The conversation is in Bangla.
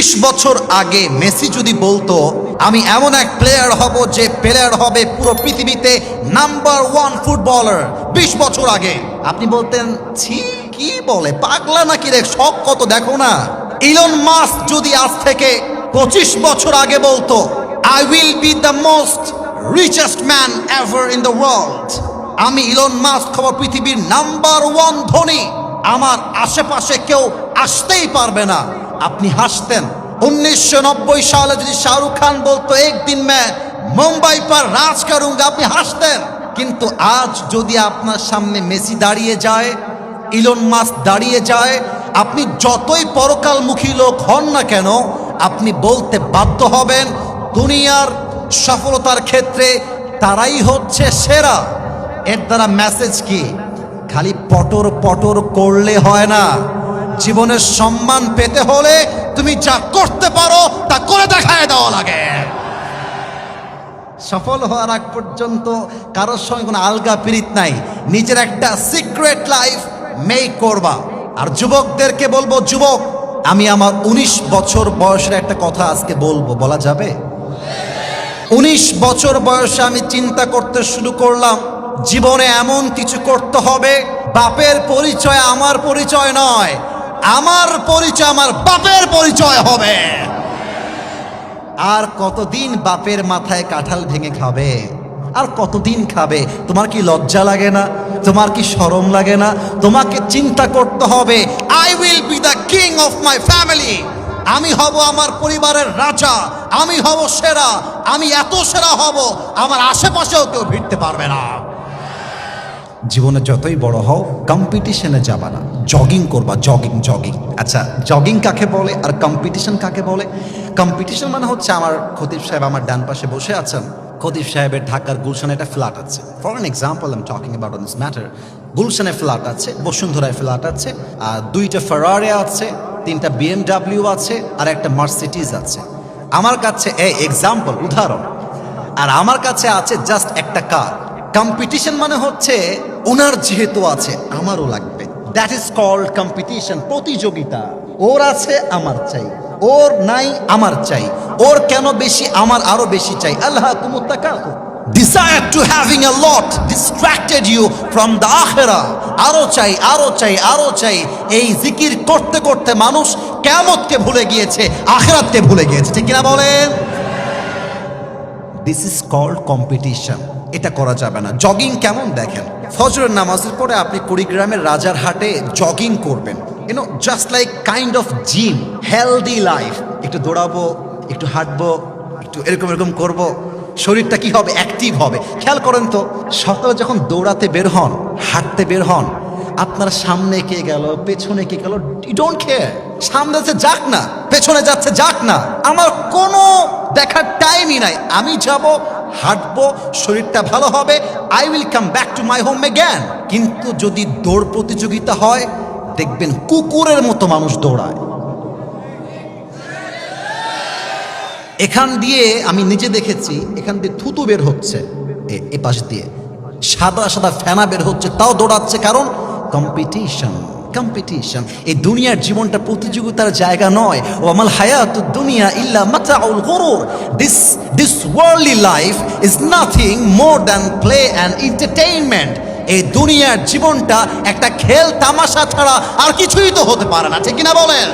20 বছর আগে মেসি যদি বলতো আমি এমন এক প্লেয়ার হব যে প্লেয়ার হবে পুরো পৃথিবীতে নাম্বার 1 ফুটবলার, 20 বছর আগে আপনি বলতেন ছি কি বলে, পাগলা নাকি রে, শখ কত দেখো না। ইলন মাস্ক যদি আজ থেকে 25 বছর আগে বলতো I will be the most richest man ever in the world, আমি ইলন মাস্ক হব পৃথিবীর নাম্বার 1 ধনী, আমার আশেপাশে কেউ আসতেই পারবে না, আপনি হাসতেন। 1990 সালে যদি শাহরুখ খান বলতো এক দিন मैं মুম্বাই पर রাজ করুঙ্গা, আপনি হাসতেন। কিন্তু আজ যদি আপনার সামনে মেসি দাঁড়িয়ে যায়, ইলন মাস্ক দাঁড়িয়ে যায়, আপনি যতই পরকালমুখী লোক হন না কেন, আপনি বলতে বাধ্য হবেন দুনিয়ার সফলতার ক্ষেত্রে তারাই হচ্ছে সেরা। এর দ্বারা মেসেজ কি? খালি পটর পটর করলে হয় না, জীবনের সম্মান পেতে হলে তুমি যা করতে পারো তা করে দেখায় দেওয়া লাগে। সফল হওয়ার আগ পর্যন্ত কারোর সঙ্গে কোনো আলগা পিরিত নাই, নিজের একটা সিক্রেট লাইফ মেক করবা। আর যুবকদেরকে বলবো, যুবক আমি আমার 19 বছর বয়সের একটা কথা আজকে বলবো, বলা যাবে? 19 বছর বয়সে আমি চিন্তা করতে শুরু করলাম জীবনে এমন কিছু করতে হবে, বাপের পরিচয় আমার পরিচয় নয়, আমার পরিচয় আমার বাপের পরিচয় হবে। আর কতদিন বাপের মাথায় কাঁঠাল ভেঙে খাবে, আর কতদিন খাবে? তোমার কি লজ্জা লাগে না? তোমার কি শরম লাগে না? তোমাকে চিন্তা করতে হবে I will be the king of my family, আমি হব আমার পরিবারের রাজা, আমি হব সেরা, আমি এত সেরা হব আমার আশেপাশেও কেউ ভিড়তে পারবে না। জীবনে যতই বড় হও কম্পিটিশনে যাবা না, জগিং করবা, জগিং জগিং। আচ্ছা জগিং কাকে বলে আর কম্পিটিশন কাকে বলে? কম্পিটিশন মানে হচ্ছে, আমার খতিব সাহেব আমার ডান পাশে বসে আছেন, খতিব সাহেবের ঢাকার গুলশানে একটা ফ্ল্যাট আছে, for an example I am talking about on this matter. গুলশানে ফ্ল্যাট আছে, বসুন্ধরায় ফ্ল্যাট আছে, আর 2টা ফেরারি আছে, 3টা BMW আছে, আর একটা মার্সিডিজ আছে। আমার কাছে এক্সাম্পল, উদাহরণ, আর আমার কাছে আছে জাস্ট একটা কার। কম্পিটিশন মানে হচ্ছে ওনার যেহেতু আছে আমারও লাগবে, দ্যাট ইজ কল্ড কম্পিটিশন, প্রতিযোগিতা। ওর আছে আমার চাই, ওর নাই আমার চাই, ওর কেন বেশি আমার আরো বেশি চাই। আল্লাহ কুমুত্তাকাসুর, desire to having a lot distracted you from the akhirah, আরো চাই আরো চাই আরো চাই। এই জিকির করতে করতে মানুষ কিয়ামতকে ভুলে গিয়েছে, আখিরাতকে ভুলে গিয়েছে, ঠিক কিনা বলেন? দিস ইজ কল্ড কম্পিটিশন, এটা করা যাবে না। জগিং কেমন দেখেন, ফজরের নামাজের পরে আপনি কুড়িগ্রামের রাজার হাটে জগিং করবেন, you know just like kind of gym, healthy life, একটু দৌড়াবো, একটু হাঁটবো, একটু এরকম এরকম করবো, শরীরটা কি হবে, অ্যাক্টিভ হবে। খেয়াল করেন তো, সকালে যখন দৌড়াতে বের হন, হাঁটতে বের হন, আপনার সামনে কে গেল পেছনে কে গেল, ইউ ডোন্ট কেয়ার, সামনে যাচ্ছে যাক না, পেছনে যাচ্ছে যাক না, আমার কোনো দেখার টাইমই নাই। আমি যাব, হাঁটবো, শরীরটা ভালো হবে, I will come back to my home again. কিন্তু যদি দৌড় প্রতিযোগিতা হয়, দেখবেন কুকুরের মতো মানুষ দৌড়ায়। এখান দিয়ে আমি নিজে দেখেছি, এখান দিয়ে থুতু বের হচ্ছে, এ পাশ দিয়ে সাদা সাদা ফেনা বের হচ্ছে, তাও দৌড়াচ্ছে, কারণ কম্পিটিশন। কম্পিটিশন, এই দুনিয়ার জীবনটা প্রতিযোগিতার জায়গা নয়। ওয়ামাল হায়াতুদ দুনিয়া ইল্লা মাতাউল গুরুর, this worldly life is nothing more than play and entertainment. এই দুনিয়ার জীবনটা একটা খেল তামাশা ছাড়া আর কিছুই তো হতে পারে না, ঠিক কিনা বলেন?